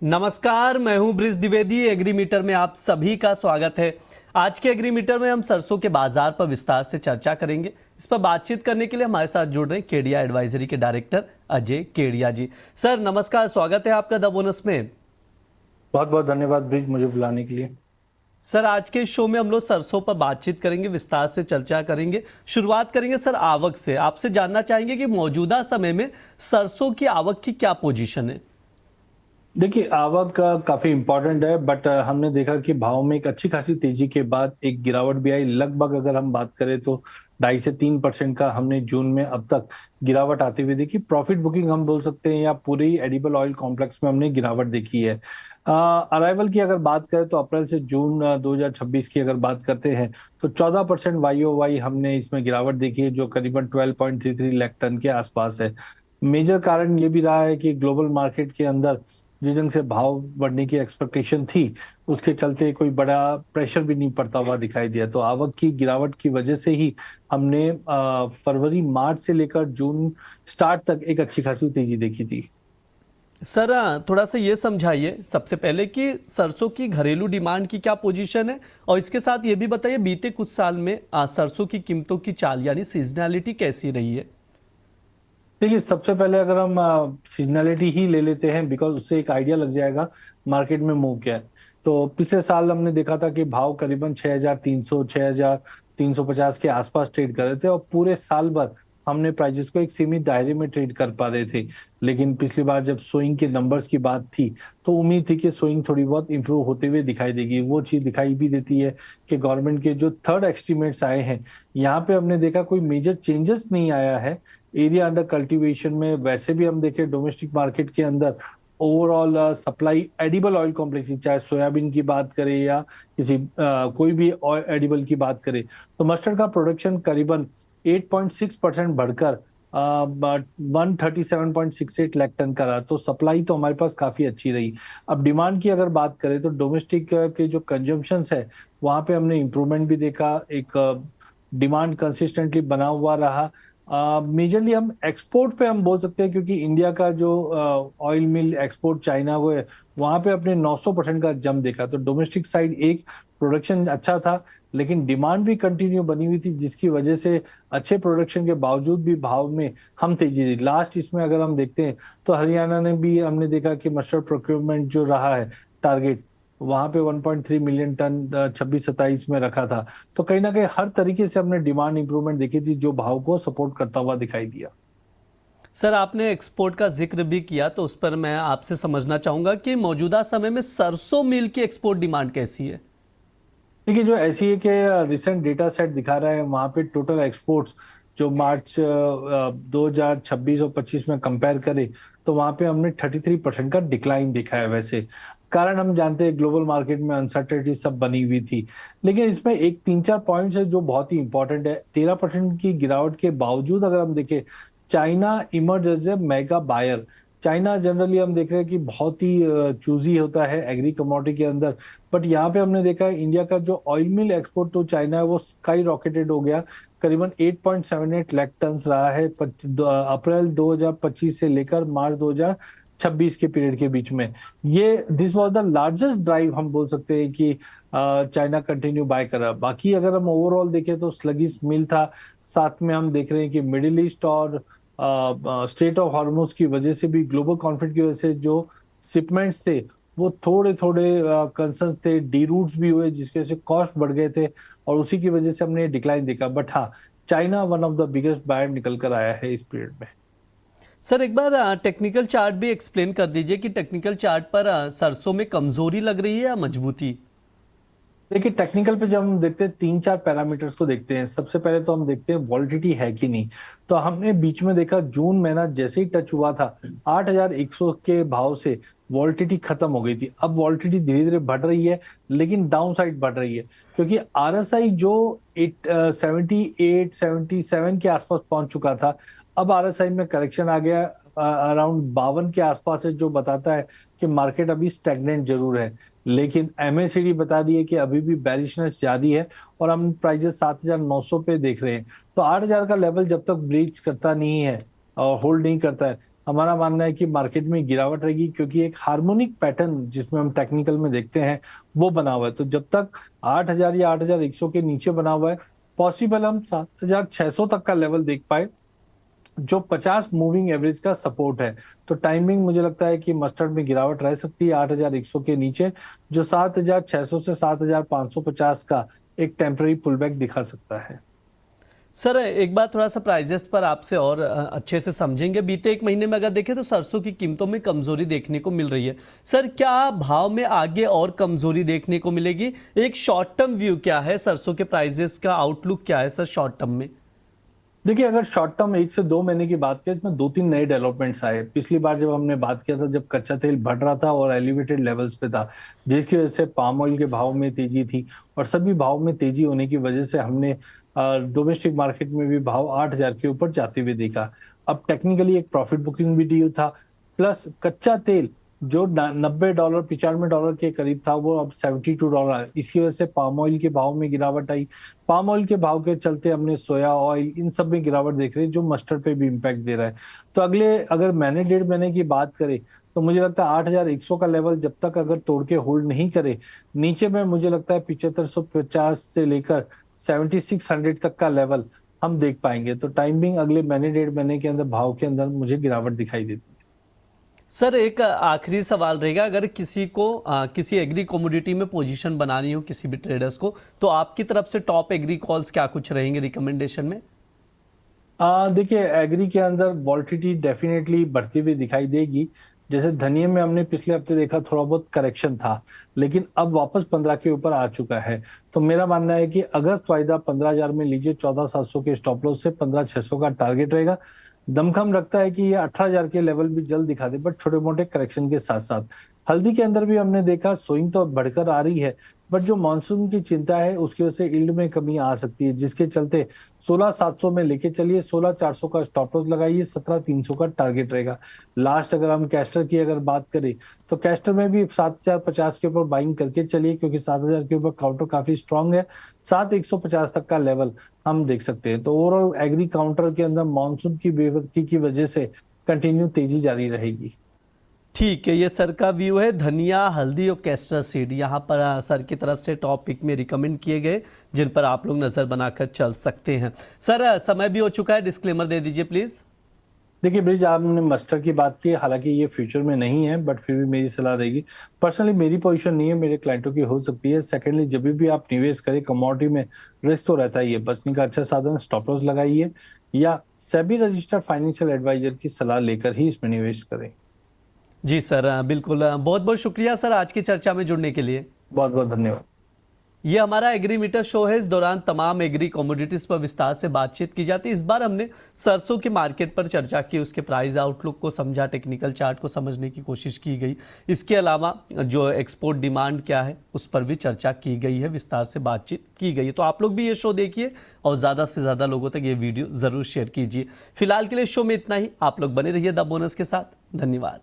नमस्कार, मैं हूं ब्रिज द्विवेदी। एग्रीमीटर में आप सभी का स्वागत है। आज के एग्रीमीटर में हम सरसों के बाजार पर विस्तार से चर्चा करेंगे। इस पर बातचीत करने के लिए हमारे साथ जुड़ रहे हैं केडिया एडवाइजरी के डायरेक्टर अजय केडिया जी। सर नमस्कार, स्वागत है आपका द बोनस में। बहुत बहुत धन्यवाद ब्रिज, मुझे बुलाने के लिए। सर आज के शो में हम लोग सरसों पर बातचीत करेंगे, विस्तार से चर्चा करेंगे। शुरुआत करेंगे सर आवक से। आपसे जानना चाहेंगे कि मौजूदा समय में सरसों की आवक की क्या पोजीशन है। देखिए, आवक काफी इम्पोर्टेंट है, बट हमने देखा कि भाव में एक अच्छी खासी तेजी के बाद एक गिरावट भी आई। लगभग अगर हम बात करें तो 2.5 से 3% का हमने जून में अब तक गिरावट आते हुए देखी। प्रॉफिट बुकिंग हम बोल सकते हैं, या पूरे ही एडिबल ऑयल कॉम्प्लेक्स में हमने गिरावट देखी है। अराइवल की अगर बात करें तो अप्रैल से जून 2026 की अगर बात करते हैं तो 14% YOY हमने इसमें गिरावट देखी है, जो करीबन 12.33 लाख टन के आसपास है। मेजर कारण ये भी रहा है कि ग्लोबल मार्केट के अंदर जिस ढंग से भाव बढ़ने की एक्सपेक्टेशन थी, उसके चलते कोई बड़ा प्रेशर भी नहीं पड़ता हुआ दिखाई दिया। तो आवक की गिरावट की वजह से ही हमने फरवरी मार्च से लेकर जून स्टार्ट तक एक अच्छी खासी तेजी देखी थी। सर थोड़ा सा ये समझाइए सबसे पहले कि सरसों की घरेलू डिमांड की क्या पोजीशन है, और इसके साथ ये भी बताइए बीते कुछ साल में सरसों की कीमतों की चाल यानी सीजनैलिटी कैसी रही है। देखिए, सबसे पहले अगर हम सीजनैलिटी ही ले लेते हैं, बिकॉज उससे एक आइडिया लग जाएगा मार्केट में मूव क्या है। तो पिछले साल हमने देखा था कि भाव करीबन 6,300 6,350 के आसपास ट्रेड कर रहे थे, और पूरे साल भर हमने प्राइजेस को एक सीमित दायरे में ट्रेड कर पा रहे थे। लेकिन पिछली बार जब सोइंग के नंबर्स की बात थी तो उम्मीद थी कि सोइंग थोड़ी बहुत इंप्रूव होते हुए दिखाई देगी। वो चीज दिखाई भी देती है कि गवर्नमेंट के जो थर्ड एस्टिमेट्स आए हैं, यहाँ पे हमने देखा कोई मेजर चेंजेस नहीं आया है एरिया अंडर कल्टीवेशन में। वैसे भी हम देखें डोमेस्टिक मार्केट के अंदर overall supply edible oil complex की, चाहे सोयाबीन की बात करें या किसी कोई भी एडिबल की बात करें, तो मस्टर्ड का प्रोडक्शन करीबन 8.6% बढ़कर 137.68 लाख टन का रहा। तो सप्लाई तो हमारे पास काफी अच्छी रही। अब डिमांड की अगर बात करें तो डोमेस्टिक के जो कंजम्पशन है वहां पे हमने इंप्रूवमेंट भी देखा। एक डिमांड कंसिस्टेंटली बना हुआ रहा। मेजरली हम एक्सपोर्ट पे हम बोल सकते हैं, क्योंकि इंडिया का जो ऑयल मिल एक्सपोर्ट चाइना वो है, वहां पे अपने 900% का जंप देखा। तो डोमेस्टिक साइड एक प्रोडक्शन अच्छा था, लेकिन डिमांड भी कंटिन्यू बनी हुई थी, जिसकी वजह से अच्छे प्रोडक्शन के बावजूद भी भाव में हम तेजी दी। लास्ट इसमें अगर हम देखते हैं तो हरियाणा ने भी हमने देखा कि मस्टर्ड प्रोक्योरमेंट जो रहा है टारगेट, वहां पे 1.3 मिलियन टन 26-27 में रखा था। तो कहीं ना कहीं हर तरीके से हमने डिमांड इंप्रूवमेंट देखी थी, जो भाव को सपोर्ट करता हुआ दिखाई दिया। सर आपने एक्सपोर्ट का जिक्र भी किया, तो उस पर मैं आपसे समझना चाहूंगा कि मौजूदा समय में सरसों मिल की एक्सपोर्ट डिमांड कैसी है। देखिए, जो ऐसी है कि रिसेंट डेटा सेट दिखा रहा है, वहां पे टोटल एक्सपोर्ट्स जो मार्च 2026 और 25 में कंपेयर करें तो वहां पे हमने 33% का डिक्लाइन देखा है। वैसे कारण हम जानते हैं, ग्लोबल मार्केट में अनसर्टेनिटी सब बनी हुई थी, लेकिन इसमें एक 3-4 पॉइंट्स है जो बहुत ही इंपॉर्टेंट है। 13% की गिरावट के बावजूद अगर हम देखें, China emerge as a mega buyer. China generally हम देख रहे हैं कि बहुत ही चूजी होता है एग्री कमोडिटी के अंदर, बट यहाँ पे हमने देखा है इंडिया का जो ऑयल मिल एक्सपोर्ट तो चाइना है वो स्काई रॉकेटेड हो गया। करीबन 8.78 लाख टन रहा है अप्रैल 2025 से लेकर मार्च 2026 के पीरियड के बीच में। ये this was the largest drive हम बोल सकते हैं कि चाइना कंटिन्यू बाय कर रहा है। बाकी अगर हम ओवरऑल देखें तो स्लगिश मिल था। साथ में हम देख रहे हैं कि मिडिल ईस्ट और स्ट्रेट ऑफ हॉर्मुज की वजह से भी, ग्लोबल कॉन्फ्लिक्ट की वजह से जो शिपमेंट्स थे वो थोड़े थोड़े कंसर्न थे, डी रूट्स भी हुए, जिसकी वजह से कॉस्ट बढ़ गए थे, और उसी की वजह से हमने डिक्लाइन देखा। बट हाँ, China one of the biggest buyer निकल कर आया है इस पीरियड में। सर एक बार टेक्निकल चार्ट भी एक्सप्लेन कर दीजिए कि टेक्निकल चार्ट पर सरसों में कमजोरी लग रही है या मजबूती। देखिए, टेक्निकल पे जब हम देखते हैं 3-4 पैरामीटर्स को देखते हैं। सबसे पहले तो हम देखते हैं वॉलिडिटी है कि नहीं। तो हमने बीच में देखा जून महीना जैसे ही टच हुआ था 8,100 के भाव से वॉलिडिटी खत्म हो गई थी। अब वॉलिडिटी धीरे धीरे बढ़ रही है, लेकिन डाउन साइड बढ़ रही है, क्योंकि आरएसआई जो 78-77 के आसपास पहुंच चुका था, अब आरएसआई में करेक्शन आ गया अराउंड 52 के आसपास है, जो बताता है कि मार्केट अभी स्टैग्नेंट जरूर है। लेकिन एमएसीडी बता रही है कि अभी भी बैरिशनेस जारी है, और हम प्राइजेस 7,900 पे देख रहे हैं। तो 8,000 का लेवल जब तक ब्रीच करता नहीं है और होल्ड नहीं करता है, हमारा मानना है कि मार्केट में गिरावट रहेगी, क्योंकि एक हार्मोनिक पैटर्न जिसमें हम टेक्निकल में देखते हैं वो बना हुआ है। तो जब तक 8,000 या 8,100 के नीचे बना हुआ है, पॉसिबल हम 7,600 तक का लेवल देख पाए, जो 50 मूविंग एवरेज का सपोर्ट है। तो टाइमिंग मुझे लगता है कि मस्टर्ड में गिरावट रह सकती है 8,100 के नीचे, जो 7,600 से 7,550 का एक टेम्पररी पुलबैक दिखा सकता है। सर एक बात थोड़ा सा प्राइजेस पर आपसे और अच्छे से समझेंगे। बीते एक महीने में अगर देखें तो सरसों की कीमतों में कमजोरी देखने को मिल रही है। सर क्या भाव में आगे और कमजोरी देखने को मिलेगी? एक शॉर्ट टर्म व्यू क्या है, सरसों के प्राइजेस का आउटलुक क्या है सर शॉर्ट टर्म में? देखिए, अगर शॉर्ट टर्म 1 से 2 महीने की बात करें, इसमें 2-3 नए डेवलपमेंट्स आए। पिछली बार जब हमने बात किया था, जब कच्चा तेल बढ़ रहा था और एलिवेटेड लेवल्स पे था, जिसकी वजह से पाम ऑयल के भाव में तेजी थी, और सभी भाव में तेजी होने की वजह से हमने डोमेस्टिक मार्केट में भी भाव 8,000 के ऊपर जाते हुए देखा। अब टेक्निकली एक प्रॉफिट बुकिंग भी ड्यू था, प्लस कच्चा तेल जो $90 $95 के करीब था, वो अब $72। इसकी वजह से पाम ऑयल के भाव में गिरावट आई। पाम ऑयल के भाव के चलते हमने सोया ऑयल, इन सब में गिरावट देख रहे हैं, जो मस्टर्ड पे भी इम्पैक्ट दे रहा है। तो अगले अगर महीने 1.5 महीने की बात करें, तो मुझे लगता है 8,100 का लेवल जब तक अगर तोड़ के होल्ड नहीं करे, नीचे में मुझे लगता है 7550 से लेकर 7600 तक का लेवल हम देख पाएंगे। तो टाइमिंग अगले महीने 1.5 महीने के अंदर भाव के अंदर मुझे गिरावट दिखाई देती है। सर एक आखिरी सवाल रहेगा, अगर किसी को किसी एग्री कमोडिटी में पोजीशन बनानी हो किसी भी ट्रेडर्स को, तो आपकी तरफ से टॉप एग्री कॉल्स क्या कुछ रहेंगे रिकमेंडेशन में? देखिए, एग्री के अंदर वॉल्टिलिटी डेफिनेटली बढ़ती हुई दिखाई देगी। जैसे धनिया में हमने पिछले हफ्ते देखा थोड़ा बहुत करेक्शन था, लेकिन अब वापस 15 के ऊपर आ चुका है। तो मेरा मानना है कि अगस्त वायदा 15,000 में लीजिए, 14,700 के स्टॉप लॉस से 15,600 का टारगेट रहेगा। दमखम रखता है कि ये 18,000 के लेवल भी जल्द दिखा दे, बट छोटे मोटे करेक्शन के साथ साथ। हल्दी के अंदर भी हमने देखा सोइंग तो बढ़कर आ रही है, बट जो मानसून की चिंता है उसकी वजह से यील्ड में कमी आ सकती है, जिसके चलते 16,700 में लेके चलिए, 16,400 का स्टॉप लॉस लगाइए, 17,300 का टारगेट रहेगा। लास्ट अगर हम कैस्टर की अगर बात करें, तो कैस्टर में भी 7,050 के ऊपर बाइंग करके चलिए, क्योंकि 7,000 के ऊपर काउंटर काफी स्ट्रांग है। 7,150 तक का लेवल हम देख सकते हैं। तो ओवरऑल एग्री काउंटर के अंदर मानसून की बेवकूफी की वजह से कंटिन्यू तेजी जारी रहेगी। ठीक है, ये सर का व्यू है। धनिया, हल्दी और कैस्टर सीड यहाँ पर सर की तरफ से टॉप पिक में रिकमेंड किए गए, जिन पर आप लोग नजर बनाकर चल सकते हैं। सर समय भी हो चुका है, डिस्क्लेमर दे दीजिए प्लीज। देखिए ब्रिज, आपने मस्टर्ड की बात की, हालांकि ये फ्यूचर में नहीं है, बट फिर भी मेरी सलाह रहेगी। पर्सनली मेरी पोजीशन नहीं है, मेरे क्लाइंटों की हो सकती है। सेकेंडली, जब भी आप निवेश करें कमोडिटी में, रिस्क तो रहता ही है। बचने का अच्छा साधन स्टॉप लॉस लगाइए, या सेबी रजिस्टर्ड फाइनेंशियल एडवाइजर की सलाह लेकर ही इसमें निवेश करें। जी सर, बिल्कुल। बहुत बहुत शुक्रिया सर आज की चर्चा में जुड़ने के लिए। बहुत बहुत धन्यवाद। ये हमारा एग्री मीटर शो है। इस दौरान तमाम एग्री कमोडिटीज पर विस्तार से बातचीत की जाती है। इस बार हमने सरसों के मार्केट पर चर्चा की, उसके प्राइस आउटलुक को समझा, टेक्निकल चार्ट को समझने की कोशिश की गई। इसके अलावा जो एक्सपोर्ट डिमांड क्या है उस पर भी चर्चा की गई है, विस्तार से बातचीत की गई है। तो आप लोग भी ये शो देखिए और ज़्यादा से ज़्यादा लोगों तक ये वीडियो ज़रूर शेयर कीजिए। फिलहाल के लिए शो में इतना ही। आप लोग बने रहिए द बोनस के साथ। धन्यवाद।